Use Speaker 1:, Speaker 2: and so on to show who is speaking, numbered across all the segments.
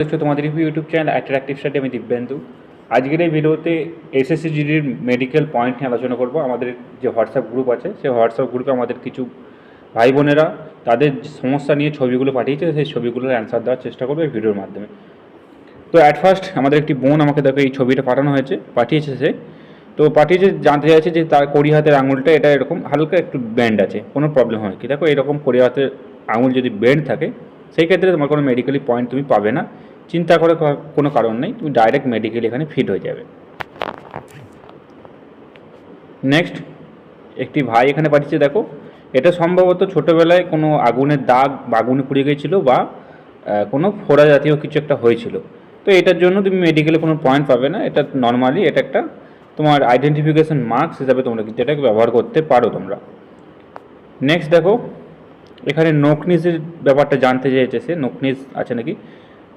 Speaker 1: দেখছো তোমাদের YouTube channel attractive study. আমি দিব্যেন্দু। আজকের এই ভিডিওতে এসএসসি জিডির মেডিকেল পয়েন্ট নিয়ে আলোচনা করব। আমাদের যে হোয়াটসঅ্যাপ গ্রুপ আছে সেই হোয়াটসঅ্যাপ গ্রুপে আমাদের কিছু ভাই বোনেরা তাদের সমস্যা নিয়ে ছবিগুলো পাঠিয়েছে, সেই ছবিগুলোর অ্যান্সার দেওয়ার চেষ্টা করবো এই ভিডিওর মাধ্যমে। তো অ্যাট ফার্স্ট আমাদের একটি বোন আমাকে দেখো এই ছবিটা পাঠিয়েছে সে। তো পাঠিয়েছে, জানতে চাইছে যে তার কড়ি হাতের আঙুলটা এটা এরকম হালকা একটু ব্যান্ড আছে, কোনো প্রবলেম হয় কি। দেখো এরকম কড়ি হাতের আঙুল যদি ব্যান্ড থাকে সেই ক্ষেত্রে তোমার কোনো মেডিকেলি পয়েন্ট তুমি পাবে না, চিন্তা করে কোনো কারণ নেই, তুমি ডাইরেক্ট মেডিকেল এখানে ফিট হয়ে যাবে। নেক্সট একটি ভাই এখানে পাঠিয়েছে, দেখো এটা সম্ভবত ছোটোবেলায় কোনো আগুনের দাগ বা আগুনে পুড়ে গিয়েছিলো বা কোনো ফোড়া জাতীয় কিছু একটা হয়েছিল। তো এটার জন্য তুমি মেডিকেলে কোনো পয়েন্ট পাবে না, এটা নর্মালি এটা একটা তোমার আইডেন্টিফিকেশন মার্কস হিসাবে তোমরা কিন্তু এটাকে ব্যবহার করতে পারো তোমরা। নেক্সট দেখো এখানে নকনিসের ব্যাপারটা জানতে চেয়েছে সে, নকনিস আছে নাকি।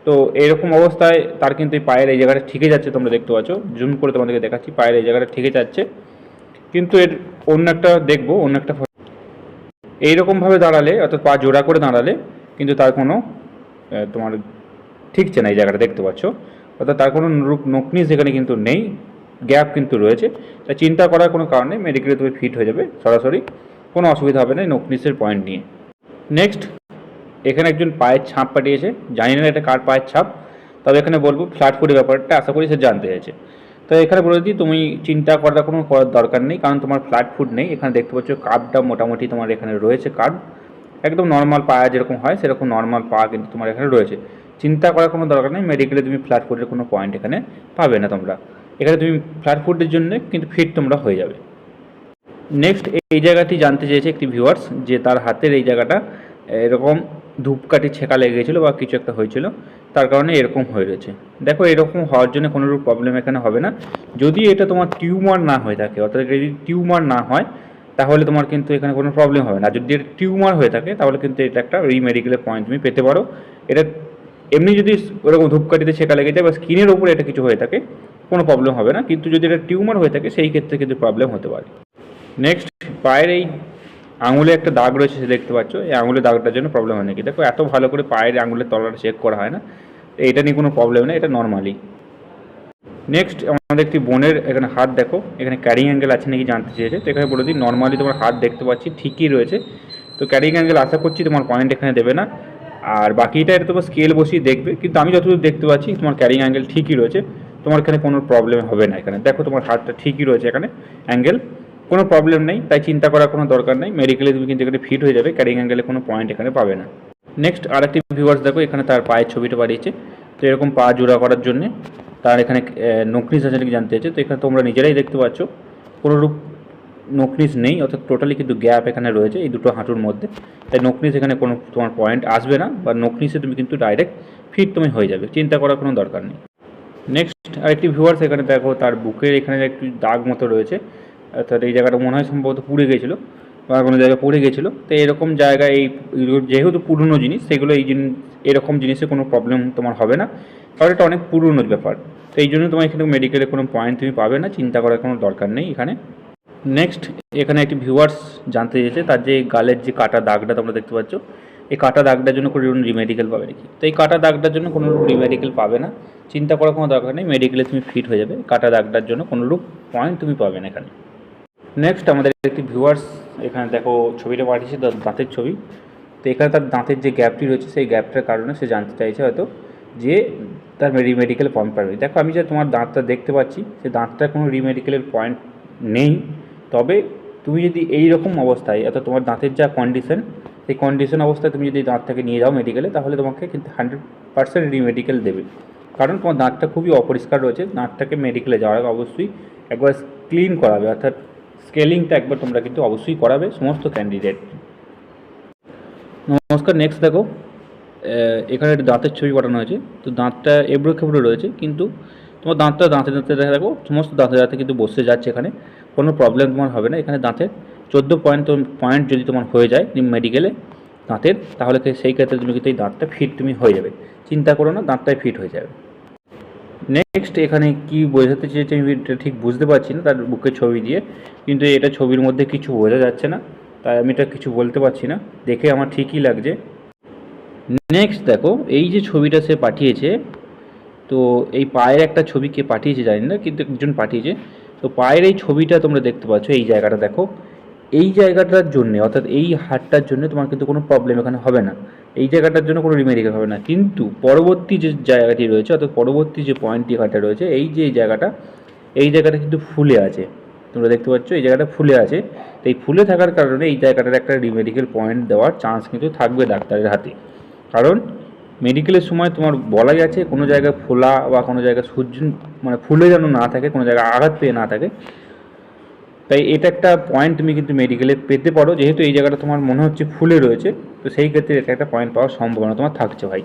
Speaker 1: তো এরকম অবস্থায় তার কিন্তু এই পায়ের এই জায়গাটা ঠিকে যাচ্ছে, তোমরা দেখতে পাচ্ছ, জুম করে তোমাদেরকে দেখাচ্ছি, পায়ের এই জায়গাটা ঠিকে যাচ্ছে। কিন্তু এর অন্য একটা দেখবো, অন্য একটা এইরকমভাবে দাঁড়ালে অর্থাৎ পা জোড়া করে দাঁড়ালে কিন্তু তার কোনো তোমার ঠিকছে না, এই জায়গাটা দেখতে পাচ্ছ, অর্থাৎ তার কোনো নকনিস এখানে কিন্তু নেই, গ্যাপ কিন্তু রয়েছে। তাই চিন্তা করার কোনো কারণে মেডিকেলে তুমি ফিট হয়ে যাবে সরাসরি, কোনো অসুবিধা হবে না নকনিসের পয়েন্ট নিয়ে। নেক্সট এখানে একজন পায়ের ছাপ পাঠিয়েছে, জানি না এটা কার পায়ের ছাপ, তবে এখানে বলবো ফ্ল্যাট ফুটের ব্যাপারটা আশা করি সে জানতে চাইছে। তো এখানে বলে দিই তুমি চিন্তা করার কোনো দরকার নেই, কারণ তোমার ফ্ল্যাট ফুট নেই। এখানে দেখতে পাচ্ছ কার্ভটা মোটামুটি তোমার এখানে রয়েছে, কার্ভ একদম নর্মাল পা যেরকম হয় সেরকম নর্মাল পা কিন্তু তোমার এখানে রয়েছে, চিন্তা করার কোনো দরকার নেই। মেডিকেলে তুমি ফ্ল্যাট ফুটের কোনো পয়েন্ট এখানে পাবে না তোমরা, এখানে তুমি ফ্ল্যাট ফুটের জন্য কিন্তু ফিট তোমরা হয়ে যাবে। নেক্সট এই জায়গাটি জানতে চেয়েছে একটি ভিউয়ার্স যে তার হাতের এই জায়গাটা এরকম ধূপকাঠি ছেঁকা লেগে গেছিলো বা কিছু একটা হয়েছিল, তার কারণে এরকম হয়ে রয়েছে। দেখো এরকম হওয়ার জন্য কোনোরূপ প্রবলেম এখানে হবে না, যদি এটা তোমার টিউমার না হয়ে থাকে, অর্থাৎ যদি টিউমার না হয় তাহলে তোমার কিন্তু এখানে কোনো প্রবলেম হবে না। যদি এটা টিউমার হয়ে থাকে তাহলে কিন্তু এটা একটা মেডিকেলের পয়েন্ট তুমি পেতে পারো। এটা এমনি যদি ওরকম ধূপকাঠিতে ছেঁকা লেগে যায় বা স্কিনের ওপরে এটা কিছু হয়ে থাকে কোনো প্রবলেম হবে না, কিন্তু যদি এটা টিউমার হয়ে থাকে সেই ক্ষেত্রে কিন্তু প্রবলেম হতে পারে। নেক্সট পায়ের এই আঙুলে একটা দাগ রয়েছে, সে দেখতে পাচ্ছ, এই আঙুলের দাগটার জন্য প্রবলেম হয় নাকি। দেখো এত ভালো করে পায়ের আঙুলের তলাটা চেক করা হয় না, এটা নিয়ে কোনো প্রবলেম নেই, এটা নর্মালি। নেক্সট আমাদের একটি বোনের এখানে হাত দেখো, এখানে ক্যারিং অ্যাঙ্গেল আছে নাকি জানতে চেয়েছে। তো এখানে বলে দিই নর্মালি তোমার হাত দেখতে পাচ্ছি ঠিকই রয়েছে, তো ক্যারিং অ্যাঙ্গেল আশা করছি তোমার পয়েন্ট এখানে দেবে না। আর বাকিটা এটা তোমার স্কেল বসিয়ে দেখবে, কিন্তু আমি যতদূর দেখতে পাচ্ছি তোমার ক্যারিং অ্যাঙ্গেল ঠিকই রয়েছে, তোমার এখানে কোনো প্রবলেম হবে না। এখানে দেখো তোমার হাতটা ঠিকই রয়েছে, এখানে অ্যাঙ্গেল কোনো প্রবলেম নেই, তাই চিন্তা করার কোনো দরকার নেই। মেডিকেলে তুমি কিন্তু এখানে ফিট হয়ে যাবে, ক্যারিং অ্যাঙ্গেলে কোনো পয়েন্ট এখানে পাবে না। নেক্সট আরেকটি ভিউয়ার্স দেখো এখানে তার পায়ের ছবিটা বাড়িয়েছে, তো এরকম পা জোড়া করার জন্যে তার এখানে নকনিস আছে নাকি জানতে চাইছে। তো এখানে তোমরা নিজেরাই দেখতে পাচ্ছ কোনোরূপ নকনিস নেই, অর্থাৎ টোটালি কিন্তু গ্যাপ এখানে রয়েছে এই দুটো হাঁটুর মধ্যে, তাই নকনিস এখানে কোনো তোমার পয়েন্ট আসবে না, বা নকনিসে তুমি কিন্তু ডাইরেক্ট ফিট তুমি হয়ে যাবে, চিন্তা করার কোনো দরকার নেই। নেক্সট আরেকটি ভিউয়ার্স এখানে দেখো তার বুকের এখানে একটু দাগ মতো রয়েছে, অর্থাৎ এই জায়গাটা মনে হয় সম্ভবত পুড়ে গেছিলো বা কোনো জায়গায় পড়ে গেছিলো। তো এরকম জায়গায় এই যেহেতু পুরনো জিনিস, সেগুলো এরকম জিনিসে কোনো প্রবলেম তোমার হবে না, কারণ এটা অনেক পুরনো ব্যাপার। তো এই জন্য তোমার এখানে মেডিকেলে কোনো পয়েন্ট তুমি পাবে না, চিন্তা করার কোনো দরকার নেই এখানে। নেক্সট এখানে একটি ভিউয়ার্স জানতে চেয়েছে তার যে গালের যে কাটা দাগটা তোমরা দেখতে পাচ্ছ, এই কাটা দাগটার জন্য কোনো রিমেডিকেল পাবে নাকি। তো এই কাটা দাগটার জন্য কোনো রিমেডিকেল পাবে না, চিন্তা করার কোনো দরকার নেই, মেডিকেলে তুমি ফিট হয়ে যাবে, কাটা দাগটার জন্য কোনোরূপ পয়েন্ট তুমি পাবে না এখানে। নেক্সট আমাদের একটি ভিউয়ার্স এখানে দেখো ছবিটা পাঠিয়েছে দাঁতের ছবি। তো এখানে তার দাঁতের যে গ্যাপটি রয়েছে সেই গ্যাপটার কারণে সে জানতে চাইছে হয়তো যে তার রিমেডিকেল পয়েন্ট পাবে। দেখো আমি যে তোমার দাঁতটা দেখতে পাচ্ছি সেই দাঁতটার কোনো রিমেডিকেলের পয়েন্ট নেই, তবে তুমি যদি এই রকম অবস্থায় অর্থাৎ তোমার দাঁতের যা কন্ডিশন, সেই কন্ডিশন অবস্থায় তুমি যদি দাঁতটাকে নিয়ে যাও মেডিকেলে, তাহলে তোমাকে কিন্তু 100% রিমেডিকেল দেবে, কারণ তোমার দাঁতটা খুবই অপরিষ্কার রয়েছে। দাঁতটাকে মেডিকেলে যাওয়ার আগে অবশ্যই একবার ক্লিন করাবে, অর্থাৎ স্কেলিংটা একবার তোমরা কিন্তু অবশ্যই করাবে সমস্ত ক্যান্ডিডেট। নমস্কার। নেক্সট দেখো এখানে একটা দাঁতের ছবি পাঠানো হয়েছে, তো দাঁতটা এবড়ো খেবড়ো রয়েছে, কিন্তু তোমার দাঁতে দাঁতে দেখো সমস্ত দাঁতে কিন্তু বসে যাচ্ছে, এখানে কোনো প্রবলেম তোমার হবে না। এখানে দাঁতের 14 পয়েন্ট যদি তোমার হয়ে যায় মেডিকেলে দাঁতের, তাহলে সেই ক্ষেত্রে তুমি কিন্তু এই দাঁতটা ফিট তুমি হয়ে যাবে, চিন্তা করো না, দাঁতটাই ফিট হয়ে যাবে। নেক্সট এখানে কি বোঝাতে চেয়েছে আমি এটা ঠিক বুঝতে পারছি না তার বুকের ছবি দিয়ে, কিন্তু এটা ছবির মধ্যে কিছু বোঝা যাচ্ছে না, তাই আমি এটা কিছু বলতে পারছি না, দেখে আমার ঠিকই লাগছে। নেক্সট দেখো এই যে ছবিটা সে পাঠিয়েছে তো এই পায়ের একটা ছবি কে পাঠিয়েছে জানি না, কিন্তু একজন পাঠিয়েছে। তো পায়ের এই ছবিটা তোমরা দেখতে পাচ্ছ, এই জায়গাটা দেখো, এই জায়গাটার জন্যে অর্থাৎ এই হাড়টার জন্য তোমার কিন্তু কোনো প্রবলেম এখানে হবে না, এই জায়গাটার জন্য কোনো রিমেডিকেল হবে না। কিন্তু পরবর্তী যে জায়গাটি রয়েছে অর্থাৎ পরবর্তী যে পয়েন্টটি এখানটা রয়েছে, এই যে এই জায়গাটা কিন্তু ফুলে আছে, তোমরা দেখতে পাচ্ছ এই জায়গাটা ফুলে আছে। তো এই ফুলে থাকার কারণে এই জায়গাটার একটা রিমেডিকেল পয়েন্ট দেওয়ার চান্স কিন্তু থাকবে ডাক্তারের হাতে। কারণ মেডিকেলের সময় তোমার বলা যাচ্ছে কোনো জায়গায় ফোলা বা কোনো জায়গায় সূর্য মানে ফুলে যেন না থাকে, কোনো জায়গায় আঘাত পেয়ে না থাকে। তাই এটা একটা পয়েন্ট তুমি কিন্তু মেডিকেলে পেতে পারো, যেহেতু এই জায়গাটা তোমার মনে হচ্ছে ফুলে রয়েছে, তো সেই ক্ষেত্রে এটা একটা পয়েন্ট পাওয়ার সম্ভাবনা তোমার থাকছে ভাই।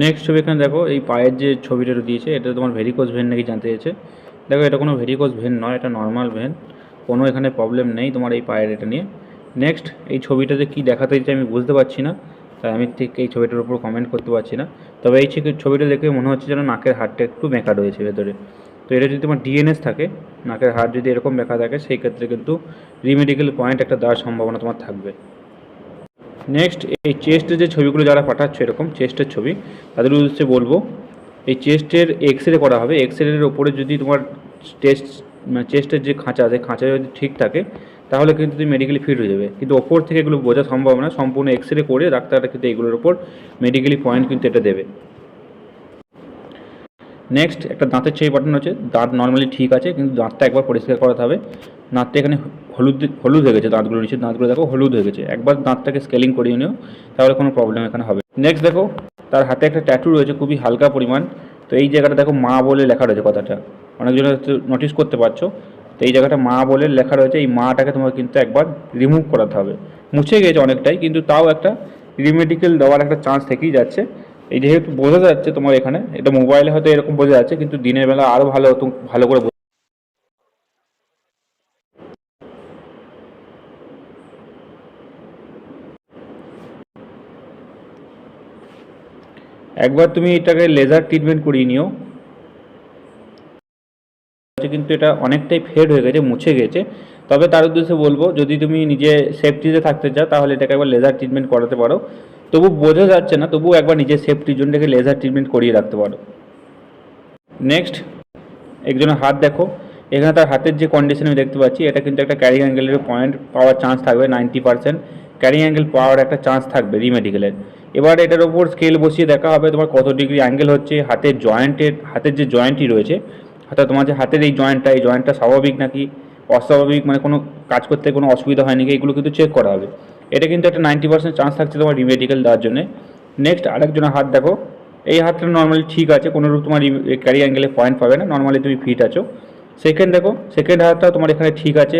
Speaker 1: নেক্সট ছবি এখানে দেখো, এই পায়ের যে ছবিটা দিয়েছে এটা তোমার ভেরিকোজ ভেন নাকি জানতে চেয়েছে। দেখো এটা কোনো ভেরিকোজ ভেন নয়, এটা নর্মাল ভেন, কোনো এখানে প্রবলেম নেই তোমার এই পায়ের এটা নিয়ে। নেক্সট এই ছবিটাতে কী দেখাতে চাইছে আমি বুঝতে পারছি না, তাই আমি ঠিক এই ছবিটার উপর কমেন্ট করতে পারছি না। তবে এই ছবিটা দেখে মনে হচ্ছে যেন নাকের হাড়টা একটু বেঁকা রয়েছে ভেতরে। তো এটা যদি তোমার ডিএনএস থাকে, নাকের হাড় যদি এরকম বেঁকা থাকে, সেই ক্ষেত্রে কিন্তু রিমেডিকেল পয়েন্ট একটা দেওয়ার সম্ভাবনা তোমার থাকবে। নেক্সট এই চেস্টের যে ছবিগুলো যারা পাঠাচ্ছে এরকম চেস্টের ছবি, তাদের উদ্দেশ্যে বলবো এই চেস্টের এক্স রে করা হবে। এক্স রের ওপরে যদি তোমার চেস্টের যে খাঁচা আছে, খাঁচা যদি ঠিক থাকে তাহলে কিন্তু তুমি মেডিকেলি ফিট হয়ে যাবে। কিন্তু ওপর থেকে এগুলো বোঝা সম্ভব না, সম্পূর্ণ এক্স রে করে ডাক্তাররা কিন্তু এগুলোর ওপর মেডিকেলি পয়েন্ট কিন্তু এটা দেবে। নেক্সট একটা দাঁতের ছবি পাঠানো হচ্ছে, দাঁত নর্মালি ঠিক আছে কিন্তু দাঁতটা একবার পরিষ্কার করাতে হবে। দাঁতটা এখানে হলুদ হয়ে গেছে, দাঁতগুলো নিচে দাঁতগুলো দেখো হলুদ হয়ে গেছে, একবার দাঁতটাকে স্কেলিং করিয়ে নিও, তাহলে কোনো প্রবলেম এখানে হবে। নেক্সট দেখো তার হাতে একটা ট্যাটু রয়েছে খুবই হালকা পরিমাণ। তো এই জায়গাটা দেখো মা বলে লেখা রয়েছে, কথাটা অনেকজন নোটিস করতে পারছো। তো এই জায়গাটা মা বলে লেখা রয়েছে, এই মাটাকে তোমাকে কিন্তু একবার রিমুভ করাতে হবে। মুছে গেছে অনেকটাই, কিন্তু তাও একটা রিমেডিকেল দেওয়ার একটা চান্স থেকেই যাচ্ছে। এই যেহেতু বোঝা যাচ্ছে তোমার এখানে, এটা মোবাইলে হয়তো এরকম বোঝা যাচ্ছে, কিন্তু দিনের বেলা আরও ভালো করে একবার তুমি এটাকে লেজার ট্রিটমেন্ট করিয়ে নিও। কিন্তু এটা অনেকটাই ফেড হয়ে গেছে, মুছে গেছে। তবে তার উদ্দেশ্যে বলবো যদি তুমি নিজে সেফটিতে থাকতে চাও তাহলে এটাকে একবার লেজার ট্রিটমেন্ট করাতে পারো। তবু বোঝা যাচ্ছে না, তবু একবার নিজের সেফটির জন্য এটাকে লেজার ট্রিটমেন্ট করিয়ে রাখতে পারো। নেক্সট একজনের হাত দেখো, এখানে তার হাতের যে কন্ডিশন আমি দেখতে পাচ্ছি, এটা কিন্তু একটা ক্যারি অ্যাঙ্গেলের পয়েন্ট পাওয়ার চান্স থাকবে, 90% ক্যারি অ্যাঙ্গেল পাওয়ার একটা চান্স থাকবে রিমেডিকেলের। এবার এটার ওপর স্কেল বসিয়ে দেখা হবে তোমার কত ডিগ্রি অ্যাঙ্গেল হচ্ছে, হাতের যে জয়েন্টটি রয়েছে, অর্থাৎ তোমার যে হাতের এই জয়েন্টটা স্বাভাবিক নাকি অস্বাভাবিক, মানে কোনো কাজ করতে কোনো অসুবিধা হয় নাকি, এগুলো কিন্তু চেক করা হবে। এটা কিন্তু একটা 90% চান্স থাকছে তোমার রিমেডিকেল দেওয়ার জন্য। নেক্সট আরেকজনের হাত দেখো, এই হাতটা নর্মালি ঠিক আছে, কোনোরূপ তোমার ক্যারি অ্যাঙ্গেলে পয়েন্ট পাবে না, নর্মালি তুমি ফিট আছো। সেকেন্ড দেখো, সেকেন্ড হাতটাও তোমার এখানে ঠিক আছে,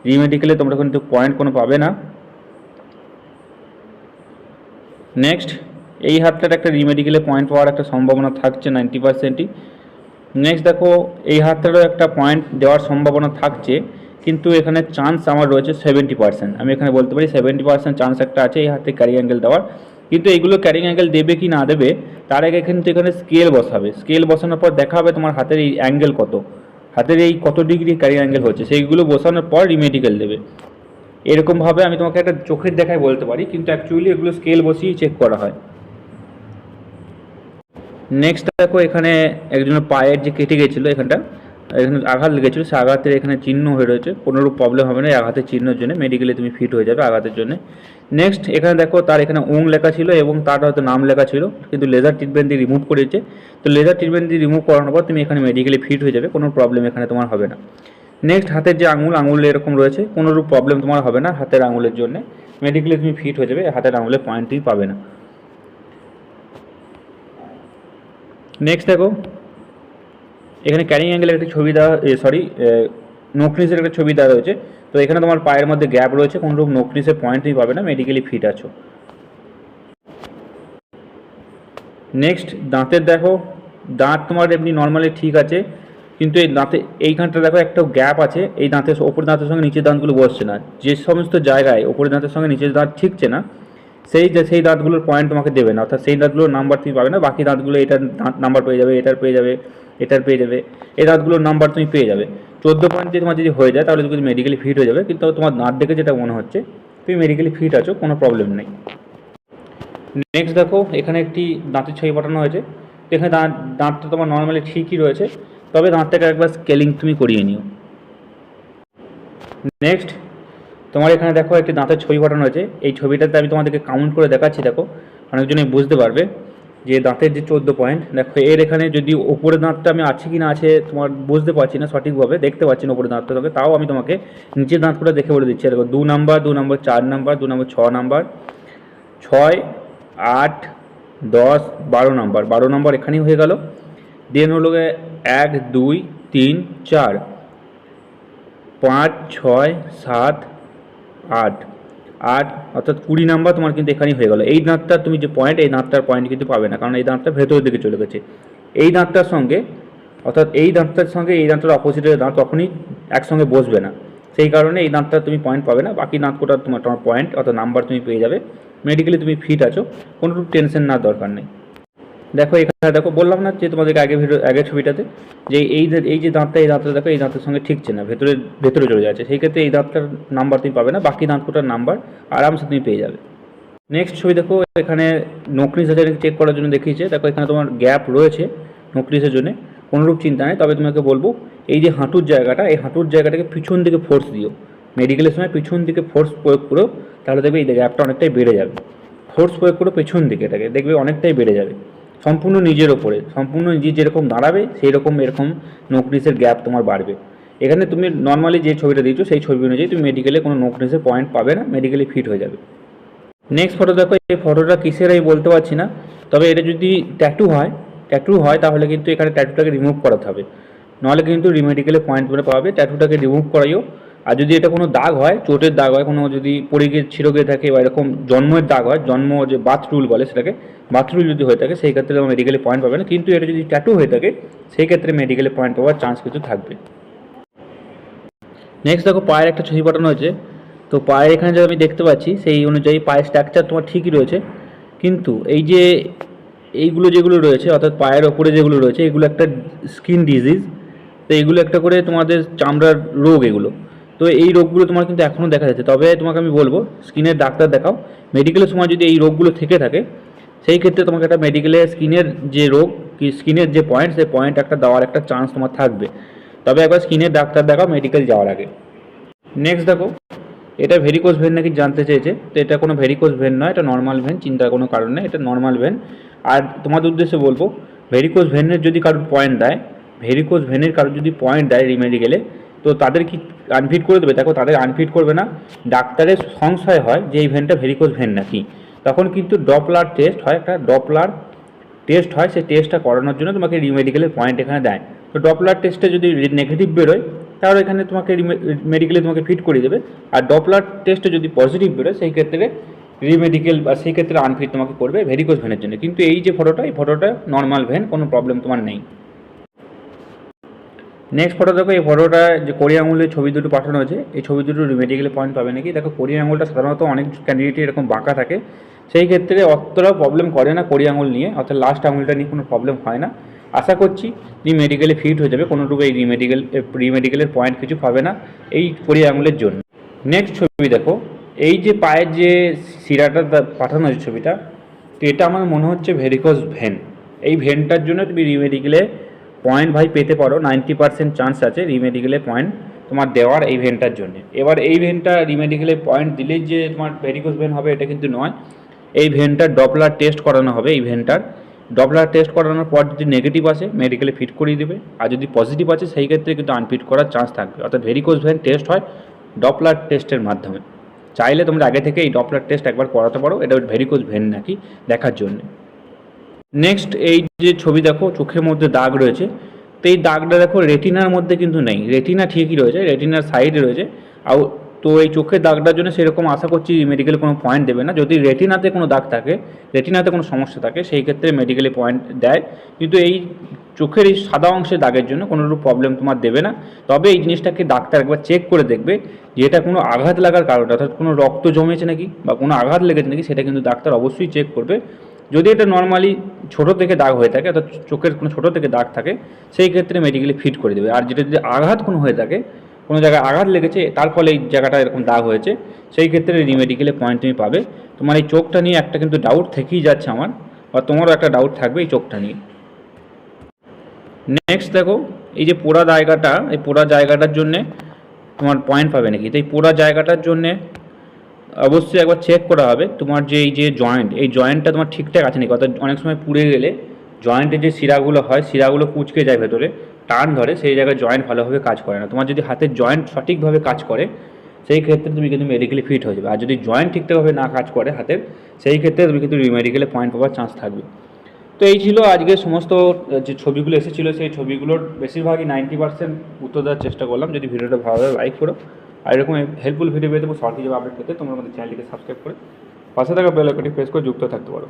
Speaker 1: রিমেডিকেলে তোমরা কিন্তু পয়েন্ট কোনো পাবে না। নেক্সট এই হাতটার একটা রিমেডিকেলে পয়েন্ট পাওয়ার একটা সম্ভাবনা থাকছে 90%ই। নেক্সট দেখো এই হাতটারও একটা পয়েন্ট দেওয়ার সম্ভাবনা থাকছে, কিন্তু এখানে চান্স আমার রয়েছে 70%। আমি এখানে বলতে পারি 70% চান্স একটা আছে এই হাতে ক্যারি অ্যাঙ্গেল দেওয়ার। কিন্তু এইগুলো ক্যারিং অ্যাঙ্গেল দেবে কি না দেবে তার আগে কিন্তু এখানে স্কেল বসাবে, স্কেল বসানোর পর দেখা হবে তোমার হাতের এই অ্যাঙ্গেল কত, হাতের এই কত ডিগ্রি ক্যারি অ্যাঙ্গেল হচ্ছে, সেইগুলো বসানোর পর রিমেডিকেল দেবে। এরকমভাবে আমি তোমাকে একটা চোখের দেখায় বলতে পারি, কিন্তু অ্যাকচুয়ালি এগুলো স্কেল বসিয়ে চেক করা হয়। নেক্সট দেখো এখানে একজনের পায়ের যে কেটে গেছিলো, এখানে আঘাত লেগেছিলো, সে আঘাতের এখানে চিহ্ন হয়ে রয়েছে, কোনোরূপ প্রবলেম হবে না এই আঘাতের চিহ্নের জন্য, মেডিকেলে তুমি ফিট হয়ে যাবে আঘাতের জন্য। নেক্সট এখানে দেখো তার এখানে ওং লেখা ছিল এবং তার হয়তো নাম লেখা ছিল, কিন্তু লেজার ট্রিটমেন্ট দিয়ে রিমুভ করেছে। তো লেজার ট্রিটমেন্ট দিয়ে রিমুভ করানোর পর তুমি এখানে মেডিকেলে ফিট হয়ে যাবে, কোনো প্রবলেম এখানে তোমার হবে না। নেক্সট হাতের যে আঙুল এরকম রয়েছে, কোনোরূপ প্রবলেম তোমার হবে না হাতের আঙুলের জন্য, মেডিকেলে তুমি ফিট হয়ে যাবে, হাতের আঙুলের পয়েন্টই পাবে না। নেক্সট দেখো এখানে ক্যারিং অ্যাঙ্গেলের একটা ছবি দেওয়া, নোকনিসের একটা ছবি দেওয়া রয়েছে। তো এখানে তোমার পায়ের মধ্যে গ্যাপ রয়েছে, কোনোরূপ নোকনিসের পয়েন্টই পাবে না, মেডিকেলি ফিট আছো। নেক্সট দাঁতের দেখো, দাঁত তোমার এমনি নর্মালি ঠিক আছে, কিন্তু এই দাঁতে এইখানটা দেখো একটা গ্যাপ আছে, এই দাঁতের ওপর দাঁতের সঙ্গে নিচের দাঁতগুলো বসছে না, যে সমস্ত জায়গায় ওপরের দাঁতের সঙ্গে নিচের দাঁত ঠিকছে না, সেই দাঁতগুলোর পয়েন্ট তোমাকে দেবে না, অর্থাৎ সেই দাঁতগুলোর নাম্বার তুমি পাবে না। বাকি দাঁতগুলো এটার নাম্বার পেয়ে যাবে, এটার পেয়ে যাবে, এটার পেয়ে যাবে, এই দাঁতগুলোর নাম্বার তুমি পেয়ে যাবে। 14 পয়েন্ট দিয়ে তোমার যদি হয়ে যায় তাহলে তুমি মেডিকেলি ফিট হয়ে যাবে, কিন্তু তোমার দাঁত দেখে যেটা মনে হচ্ছে তুমি মেডিকেলি ফিট আছো, কোনো প্রবলেম নেই। নেক্সট দেখো এখানে একটি দাঁতের ছবি পাঠানো হয়েছে। তো এখানে দাঁতটা তোমার নর্মালি ঠিকই রয়েছে, তবে দাঁতটাকে একবার স্কেলিং তুমি করিয়ে নিও। নেক্সট তোমার এখানে দেখো একটি দাঁতের ছবি পাঠানো হয়েছে। এই ছবিটাতে আমি তোমাদেরকে কাউন্ট করে দেখাচ্ছি। দেখো অনেকজনই বুঝতে পারবে যে দাঁতের যে 14 পয়েন্ট, দেখো এর এখানে যদি ওপরে দাঁতটা আমি আছে কি না আছে তোমার বুঝতে পারছি না সঠিকভাবে, দেখতে পাচ্ছি না ওপরে দাঁতটা, তোকে তাও আমি তোমাকে নিচের দাঁতগুলো দেখে বলে দিচ্ছি। দেখো 2 নাম্বার, 2 নম্বর 4 নাম্বার, 2 নম্বর 6 নাম্বার, 6, 8, 10, 12 নাম্বার, 12 নাম্বার এখানেই হয়ে গেল। দেন হলো 1, 2, 3, 4, 5, 6, 7, 8, অর্থাৎ 20 নাম্বার তোমার কিন্তু এখানেই হয়ে গেল। এই দাঁতটার তুমি যে পয়েন্ট, এই দাঁতটার পয়েন্ট কিন্তু পাবে না, কারণ এই দাঁতটা ভেতরের দিকে চলে গেছে। এই দাঁতটার সঙ্গে অর্থাৎ এই দাঁতটার সঙ্গে এই দাঁতটার অপোজিটের দাঁত কখনই একসঙ্গে বসবে না, সেই কারণে এই দাঁতটা তুমি পয়েন্ট পাবে না। বাকি দাঁত কোটা তোমার পয়েন্ট অর্থাৎ নাম্বার তুমি পেয়ে যাবে। মেডিকেলি তুমি ফিট আছো, কোনো টেনশন না দরকার নেই। দেখো এখানে দেখো বললাম না যে তোমাদেরকে আগের ছবিটাতে যে এই যে দাঁতটা, এই দাঁতটা দেখো এই দাঁতের সঙ্গে ঠিকছে না, ভেতরে চলে যাচ্ছে, সেই ক্ষেত্রে এই দাঁতটার নাম্বার তুমি পাবে না, বাকি দাঁতটার নাম্বার আরামসে তুমি পেয়ে যাবে। নেক্সট ছবি দেখো এখানে নোকনিস চেক করার জন্য দেখিয়েছে। দেখো এখানে তোমার গ্যাপ রয়েছে নোকনিসের জন্য, কোনোরূপ চিন্তা নেই। তবে তোমাকে বলবো এই যে হাঁটুর জায়গাটা, এই হাঁটুর জায়গাটাকে পিছন দিকে ফোর্স দিও। মেডিকেলের সময় পিছন দিকে ফোর্স প্রয়োগ করো, তাহলে দেখবে এই গ্যাপটা অনেকটাই বেড়ে যাবে। ফোর্স প্রয়োগ করো পেছন দিকে, এটাকে দেখবে অনেকটাই বেড়ে যাবে। সম্পূর্ণ নিজের ওপরে, সম্পূর্ণ নিজে যেরকম দাঁড়াবে সেই রকম এরকম নোকনিসের গ্যাপ তোমার বাড়বে। এখানে তুমি নর্মালি যে ছবিটা দিয়েছো সেই ছবি অনুযায়ী তুমি মেডিকেলে কোনো নোকনিসের পয়েন্ট পাবে না, মেডিকেলি ফিট হয়ে যাবে। নেক্সট ফটো দেখো, এই ফটোটা কিসের আমি বলতে পারছি না, তবে এটা যদি ট্যাটু হয় তাহলে কিন্তু এখানে ট্যাটুটাকে রিমুভ করাতে হবে, নাহলে কিন্তু রিমেডিকেলে পয়েন্ট করে পাবে। ট্যাটুটাকে রিমুভ করাইও। আর যদি এটা কোনো দাগ হয়, চোটের দাগ হয়, কোনো যদি পড়ে গিয়ে ছিঁড়ে গিয়ে থাকে বা এরকম জন্মের দাগ হয়, জন্ম যে বাথরুল বলে সেটাকে, বাথরুল যদি হয়ে থাকে সেই ক্ষেত্রে মেডিকেলে পয়েন্ট পাবে না। কিন্তু এটা যদি ট্যাটু হয়ে থাকে সেই ক্ষেত্রে মেডিকেলে পয়েন্ট পাওয়ার চান্স কিন্তু থাকবে। নেক্সট দেখো পায়ের একটা ছবি পাঠানো হয়েছে। তো পায়ের এখানে যে আমি দেখতে পাচ্ছি সেই অনুযায়ী পায়ের স্ট্রাকচার তোমার ঠিকই রয়েছে, কিন্তু এই যে এইগুলো যেগুলো রয়েছে অর্থাৎ পায়ের ওপরে যেগুলো রয়েছে এগুলো একটা স্কিন ডিজিজ। তো এইগুলো একটা করে তোমাদের চামড়ার রোগ এগুলো। তো এই রোগগুলো তোমার কিন্তু এখনও দেখা যাচ্ছে, তবে তোমাকে আমি বলবো স্কিনের ডাক্তার দেখাও। মেডিকেলের সময় যদি এই রোগগুলো থেকে থাকে সেই ক্ষেত্রে তোমাকে একটা মেডিকেলে স্কিনের যে রোগ কি স্কিনের যে পয়েন্ট, সেই পয়েন্ট একটা দেওয়ার একটা চান্স তোমার থাকবে, তবে একবার স্কিনের ডাক্তার দেখাও মেডিকেল যাওয়ার আগে। নেক্সট দেখো এটা ভেরিকোজ ভেন নাকি জানতে চেয়েছে। তো এটা কোনো ভেরিকোজ ভেন নয়, এটা নর্মাল ভেন, চিন্তার কোনো কারণ নেই, এটা নর্মাল ভেন। আর তোমাদের উদ্দেশ্যে বলবো ভেরিকোজ ভেনের যদি কারোর পয়েন্ট দেয়, ভেরিকোজ ভেনের কারোর যদি পয়েন্ট দেয় রিমেডিকেলে, তো তাদের কি আনফিট করে দেবে? দেখো তাদের আনফিট করবে না, ডাক্তারের সংশয় হয় যে এই ভেনটা ভেরিকোজ ভেন নাকি, তখন কিন্তু ডপলার টেস্ট হয়, একটা ডপলার টেস্ট হয়, সেই টেস্টটা করানোর জন্য তোমাকে রিমেডিকেলের পয়েন্ট এখানে দেয়। তো ডপলার টেস্টে যদি নেগেটিভ বেরোয় তাহলে এখানে তোমাকে মেডিকেলে তোমাকে ফিট করে দেবে। আর ডপলার টেস্টে যদি পজিটিভ বেরোয় সেই ক্ষেত্রে রিমেডিকেল বা সেই ক্ষেত্রে আনফিট তোমাকে করবে ভেরিকোজ ভেনের জন্য। কিন্তু এই যে ফটোটা, এই ফটোটা নর্মাল ভেন, কোনো প্রবলেম তোমার নেই। নেক্সট ফটো দেখো, এই ফটোটা যে কড়ি আঙুলের ছবি দুটো পাঠানো হয়েছে, এই ছবি দুটো মেডিকেলে পয়েন্ট পাবে নাকি। দেখো কড়ি আঙুলটা সাধারণত অনেক ক্যান্ডিডেটই এরকম বাঁকা থাকে, সেই ক্ষেত্রে অতটাও প্রবলেম করে না কড়ি আঙুল নিয়ে, অর্থাৎ লাস্ট আঙুলটা নিয়ে কোনো প্রবলেম হয় না। আশা করছি মেডিকেলে ফিট হয়ে যাবে, কোনো রূপে এই রিমেডিকেলের পয়েন্ট কিছু পাবে না এই কড়ি আঙুলের জন্য। নেক্সট ছবি দেখো, এই যে পায়ের যে শিরাটা পাঠানো হয়েছে ছবিটা, তো এটা আমার মনে হচ্ছে ভেরিকোজ ভেন। এই ভেনটার জন্য তুমি রিমেডিকেলে পয়েন্ট ভাই পেতে পারো, 90% চান্স আছে রিমেডিকেলে পয়েন্ট তোমার দেওয়ার এই ভেনটার জন্য। এবার এই ভেনটা রিমেডিকেলে পয়েন্ট দিলেই যে তোমার ভেরিকোজ ভেন হবে এটা কিন্তু নয়, এই ভেনটার ডপলার টেস্ট করানো হবে। এই ভেনটার ডপলার টেস্ট করানোর পর যদি নেগেটিভ আসে মেডিকেলে ফিট করিয়ে দেবে, আর যদি পজিটিভ আছে সেই ক্ষেত্রে কিন্তু আনফিট করার চান্স থাকবে। অর্থাৎ ভেরিকোজ ভেন টেস্ট হয় ডপলার টেস্টের মাধ্যমে। চাইলে তোমরা আগে থেকে এই ডপলার টেস্ট একবার করাতে পারো, এটা ভেরিকোজ ভেন নাকি দেখার জন্য। নেক্সট এই যে ছবি দেখো, চোখের মধ্যে দাগ রয়েছে, তো এই দাগটা দেখো রেটিনার মধ্যে কিন্তু নেই, রেটিনা ঠিকই রয়েছে, রেটিনার সাইডে রয়েছে। আর তো এই চোখের দাগটার জন্য সেরকম আশা করছি মেডিকেলে কোনো পয়েন্ট দেবে না। যদি রেটিনাতে কোনো দাগ থাকে, রেটিনাতে কোনো সমস্যা থাকে, সেই ক্ষেত্রে মেডিকেলে পয়েন্ট দেয়, কিন্তু এই চোখের এই সাদা অংশের দাগের জন্য কোনোরূপ প্রবলেম তোমার দেবে না। তবে এই জিনিসটাকে ডাক্তার একবার চেক করে দেখবে যে এটা কোনো আঘাত লাগার কারণে, অর্থাৎ কোনো রক্ত জমেছে নাকি বা কোনো আঘাত লেগেছে নাকি, সেটা কিন্তু ডাক্তার অবশ্যই চেক করবে। যদি এটা নর্মালি ছোটো থেকে দাগ হয়ে থাকে, অর্থাৎ চোখের কোনো ছোটো থেকে দাগ থাকে, সেই ক্ষেত্রে মেডিকেলি ফিট করে দেবে। আর যেটা যদি আঘাত কোনো হয়ে থাকে, কোনো জায়গায় আঘাত লেগেছে তার ফলে এই জায়গাটা এরকম দাগ হয়েছে, সেই ক্ষেত্রে রিমেডিকেলে পয়েন্ট তুমি পাবে। তোমার এই চোখটা নিয়ে একটা কিন্তু ডাউট থেকেই যাচ্ছে আমার, বা তোমারও একটা ডাউট থাকবে এই চোখটা নিয়ে। নেক্সট দেখো, এই যে পোড়া জায়গাটা, এই পোড়া জায়গাটার জন্যে তোমার পয়েন্ট পাবে নাকি। তো এই পোড়া জায়গাটার জন্যে অবশ্যই একবার চেক করা হবে তোমার যে এই যে জয়েন্ট, এই জয়েন্টটা তোমার ঠিকঠাক আছে নাকি। অর্থাৎ অনেক সময় পুড়ে গেলে জয়েন্টের যে শিরাগুলো হয়, শিরাগুলো কুঁচকে যায় ভেতরে, টান ধরে, সেই জায়গায় জয়েন্ট ভালোভাবে কাজ করে না। তোমার যদি হাতের জয়েন্ট সঠিকভাবে কাজ করে সেই ক্ষেত্রে তুমি কিন্তু মেডিকেলি ফিট হয়ে যাবে। আর যদি জয়েন্ট ঠিকঠাকভাবে না কাজ করে হাতের, সেই ক্ষেত্রে তুমি কিন্তু মেডিকেলে পয়েন্ট পাওয়ার চান্স থাকবে। তো এই ছিল আজকে সমস্ত যে ছবিগুলো এসেছিলো, সেই ছবিগুলোর বেশিরভাগই 90% উত্তর দেওয়ার চেষ্টা করলাম। যদি ভিডিওটা ভালো লাগে লাইক করো, আর এরকম হেল্পফুল ভিডিও পেতে শর্ট হিসেবে আপডেট পেতে তোমরা আমাদের চ্যানেলটিকে সাবস্ক্রাইব করে পাশে থাকা বেল আইকনটি প্রেস করে যুক্ত থাকতে পারো।